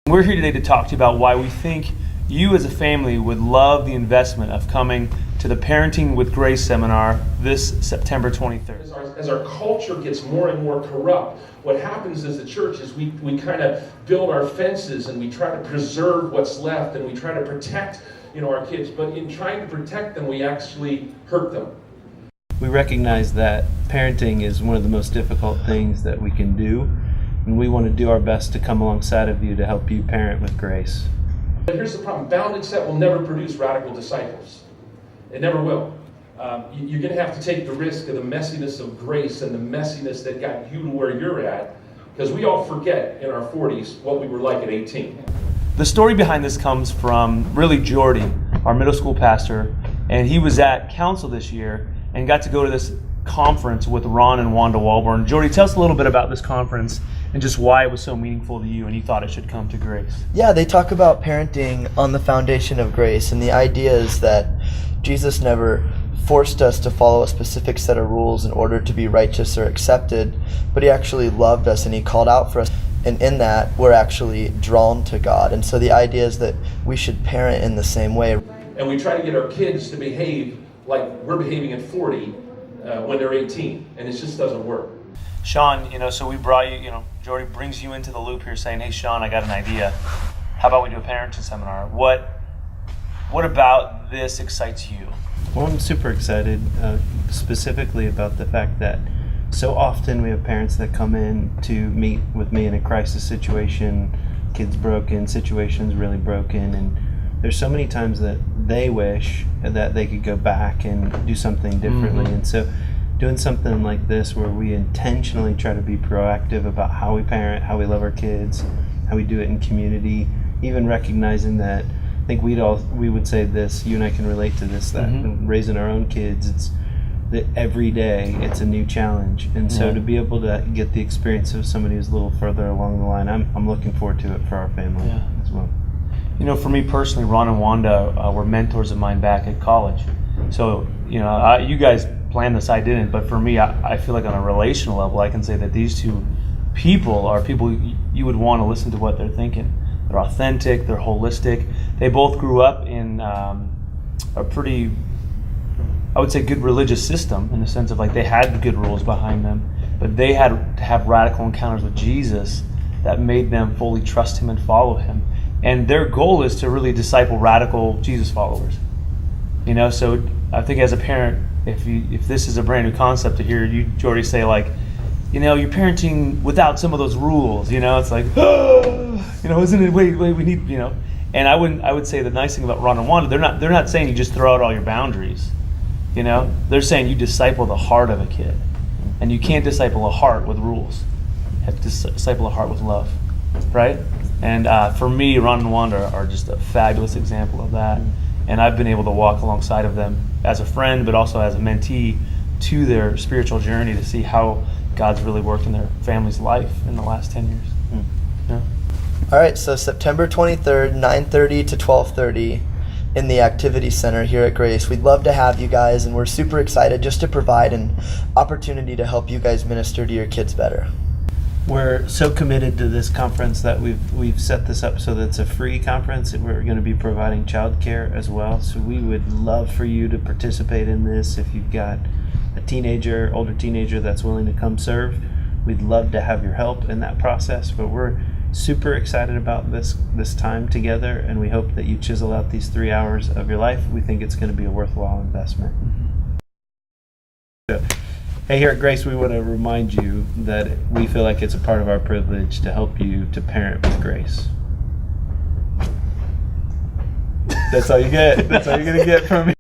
We're here today to talk to you about why we think you as a family would love the investment of coming to the Parenting with Grace seminar this September 23rd. As our culture gets more and more corrupt, what happens as a church is we kind of build our fences and we try to preserve what's left and we try to protect our kids. But in trying to protect them, we actually hurt them. We recognize that parenting is one of the most difficult things that we can do, and we want to do our best to come alongside of you to help you parent with grace. But here's the problem. Bounded set will never produce radical disciples. It never will. You're going to have to take the risk of the messiness of grace and the messiness that got you to where you're at, because we all forget in our 40s what we were like at 18. The story behind this comes from really Jordy, our middle school pastor, and he was at council this year and got to go to this conference with Ron and Wanda Walborn. Jordy, tell us a little bit about this conference and just why it was so meaningful to you and you thought it should come to Grace. Yeah, they talk about parenting on the foundation of grace, and the idea is that Jesus never forced us to follow a specific set of rules in order to be righteous or accepted, but he actually loved us and he called out for us. And in that, we're actually drawn to God. And so the idea is that we should parent in the same way. And we try to get our kids to behave like we're behaving at 40 when they're 18, and it just doesn't work. Sean, so we brought you, Jordy brings you into the loop here saying, hey, Sean, I got an idea. How about we do a parenting seminar? What about this excites you? Well, I'm super excited specifically about the fact that so often we have parents that come in to meet with me in a crisis situation, kids broken, situations really broken, and there's so many times that they wish that they could go back and do something differently. And so doing something like this where we intentionally try to be proactive about how we parent, how we love our kids, how we do it in community, even recognizing that I think we would say this, you and I can relate to this, that raising our own kids, it's that every day it's a new challenge. And so to be able to get the experience of somebody who's a little further along the line, I'm looking forward to it for our family as well. For me personally, Ron and Wanda were mentors of mine back at college. So, you guys planned this, I didn't, but for me, I feel like on a relational level, I can say that these two people are people you would want to listen to what they're thinking. They're authentic, they're holistic. They both grew up in a pretty, I would say, good religious system in the sense of like they had good rules behind them, but they had to have radical encounters with Jesus that made them fully trust him and follow him. And their goal is to really disciple radical Jesus followers. So I think as a parent, if this is a brand new concept to hear you, Jordy, say like, you're parenting without some of those rules. It's like, isn't it? Wait, we need, And I would say the nice thing about Ron and Wanda, they're not saying you just throw out all your boundaries. They're saying you disciple the heart of a kid, and you can't disciple a heart with rules. You have to disciple a heart with love, right? And for me, Ron and Wanda are just a fabulous example of that. And I've been able to walk alongside of them as a friend, but also as a mentee to their spiritual journey to see how God's really worked in their family's life in the last 10 years. Yeah. All right, so September 23rd, 9:30 to 12:30 in the Activity Center here at Grace. We'd love to have you guys, and we're super excited just to provide an opportunity to help you guys minister to your kids better. We're so committed to this conference that we've set this up so that it's a free conference, and we're going to be providing childcare as well. So we would love for you to participate in this. If you've got a older teenager that's willing to come serve, we'd love to have your help in that process. But we're super excited about this time together, and we hope that you chisel out these 3 hours of your life. We think it's going to be a worthwhile investment. So, hey, here at Grace, we want to remind you that we feel like it's a part of our privilege to help you to parent with grace. That's all you get. That's all you're going to get from me.